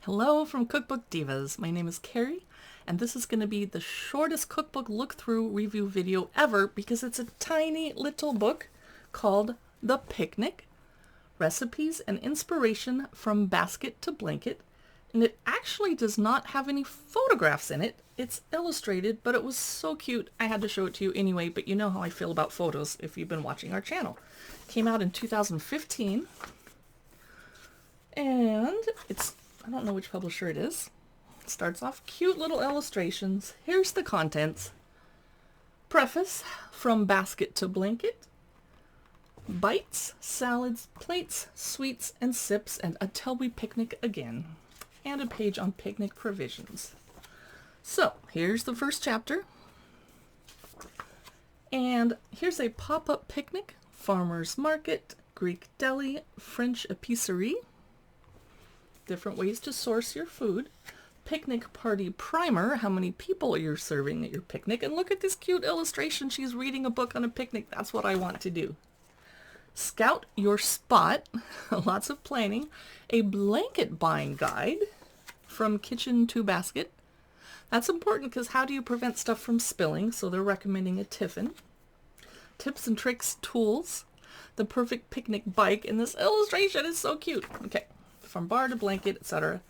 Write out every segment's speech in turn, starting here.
Hello from Cookbook Divas. My name is Carrie, and this is going to be the shortest cookbook look-through review video ever because it's a tiny little book called The Picnic, Recipes and Inspiration from Basket to Blanket. And it actually does not have any photographs in it. It's illustrated, but it was so cute I had to show it to you anyway, but you know how I feel about photos if you've been watching our channel. It came out in 2015, and I don't know which publisher it is. It starts off cute little illustrations. Here's the contents. Preface, From Basket to Blanket. Bites, salads, plates, sweets, and sips, and until we picnic again. And a page on picnic provisions. So, here's the first chapter. And here's a pop-up picnic, farmer's market, Greek deli, French épicerie. Different ways to source your food. Picnic party primer, how many people are you serving at your picnic? And look at this cute illustration. She's reading a book on a picnic. That's what I want to do. Scout your spot, lots of planning. A blanket buying guide, from kitchen to basket. That's important because how do you prevent stuff from spilling? So they're recommending a tiffin. Tips and tricks, tools. The perfect picnic bike. And this illustration is so cute. Okay. From bar to blanket, etc.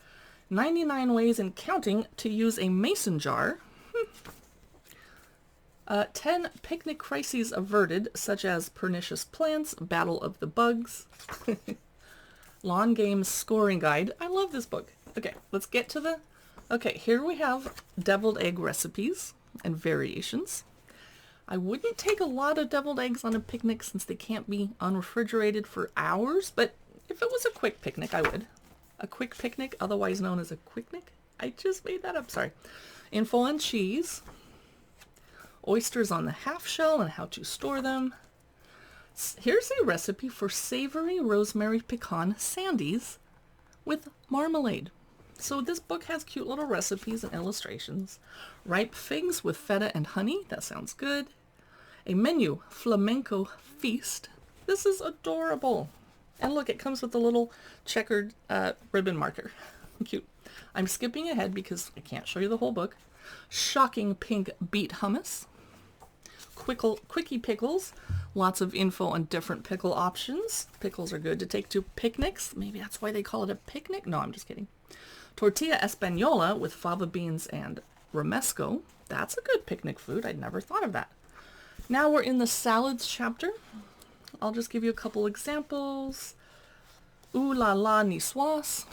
99 ways and counting to use a mason jar. 10 picnic crises averted, such as pernicious plants, battle of the bugs. Lawn games scoring guide. I love this book. Okay, let's get to the... Okay, here we have deviled egg recipes and variations. I wouldn't take a lot of deviled eggs on a picnic since they can't be unrefrigerated for hours, but if it was a quick picnic, I would. A quick picnic, otherwise known as a quicknick. I just made that up, sorry. Info on cheese. Oysters on the half shell and how to store them. Here's a recipe for savory rosemary pecan sandies with marmalade. So this book has cute little recipes and illustrations. Ripe figs with feta and honey. That sounds good. A menu, flamenco feast. This is adorable. And look, it comes with a little checkered ribbon marker. Cute. I'm skipping ahead because I can't show you the whole book. Shocking pink beet hummus. Quickie pickles. Lots of info on different pickle options. Pickles are good to take to picnics. Maybe that's why they call it a picnic. No, I'm just kidding. Tortilla española with fava beans and romesco. That's a good picnic food. I'd never thought of that. Now we're in the salads chapter. I'll just give you a couple examples. Ooh la la niçoise.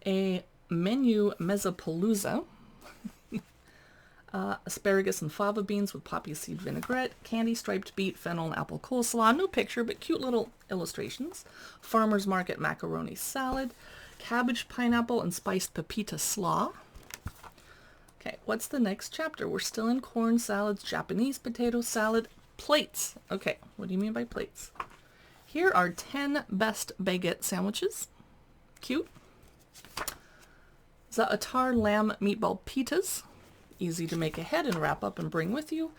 A menu mezzapalooza. Asparagus and fava beans with poppy seed vinaigrette. Candy striped beet, fennel, and apple coleslaw. No picture, but cute little illustrations. Farmer's market macaroni salad. Cabbage, pineapple, and spiced pepita slaw. Okay, what's the next chapter? We're still in corn salads, Japanese potato salad. Plates. Okay, what do you mean by plates? Here are 10 best baguette sandwiches. Cute. Za'atar lamb meatball pitas. Easy to make ahead and wrap up and bring with you.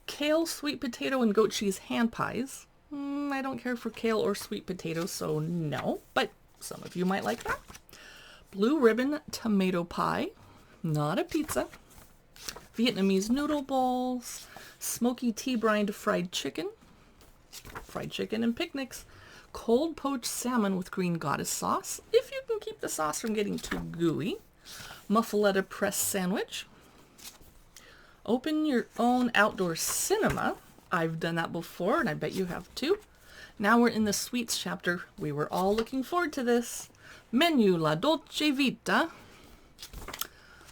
Kale, sweet potato, and goat cheese hand pies. I don't care for kale or sweet potato, so no, but some of you might like that. Blue ribbon tomato pie. Not a pizza. Vietnamese noodle bowls. Smoky tea brined fried chicken and picnics. Cold poached salmon with green goddess sauce, if you can keep the sauce from getting too gooey. Muffaletta press sandwich. Open your own outdoor cinema. I've done that before, and I bet you have too. Now we're in the sweets chapter. We were all looking forward to this. Menu La Dolce Vita.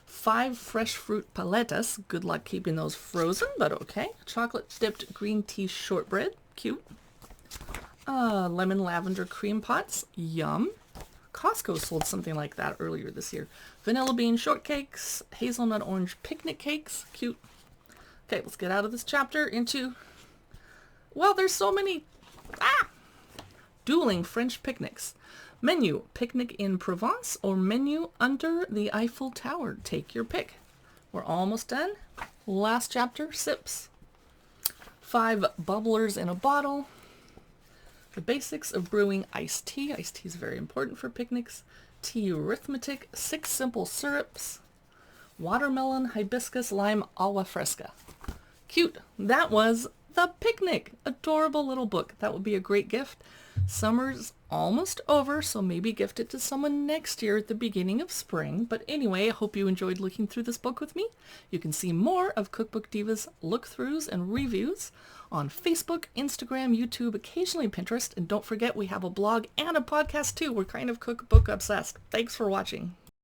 5 fresh fruit paletas. Good luck keeping those frozen, but okay. Chocolate dipped green tea shortbread. Cute. Lemon lavender cream pots. Yum. Costco sold something like that earlier this year. Vanilla bean shortcakes. Hazelnut orange picnic cakes. Cute. Okay, let's get out of this chapter into... Well, there's so many... Dueling French picnics. Menu, picnic in Provence, or menu under the Eiffel Tower. Take your pick. We're almost done. Last chapter, sips. 5 bubblers in a bottle. The Basics of Brewing Iced Tea. Iced tea is very important for picnics. Tea Arithmetic. 6 Simple Syrups. Watermelon, Hibiscus, Lime, Agua Fresca. Cute. That was The Picnic. Adorable little book. That would be a great gift. Summer's almost over, so maybe gift it to someone next year at the beginning of spring. But anyway, I hope you enjoyed looking through this book with me. You can see more of Cookbook Divas look-throughs and reviews on Facebook, Instagram, YouTube, occasionally Pinterest. And don't forget, we have a blog and a podcast too. We're kind of cookbook obsessed. Thanks for watching.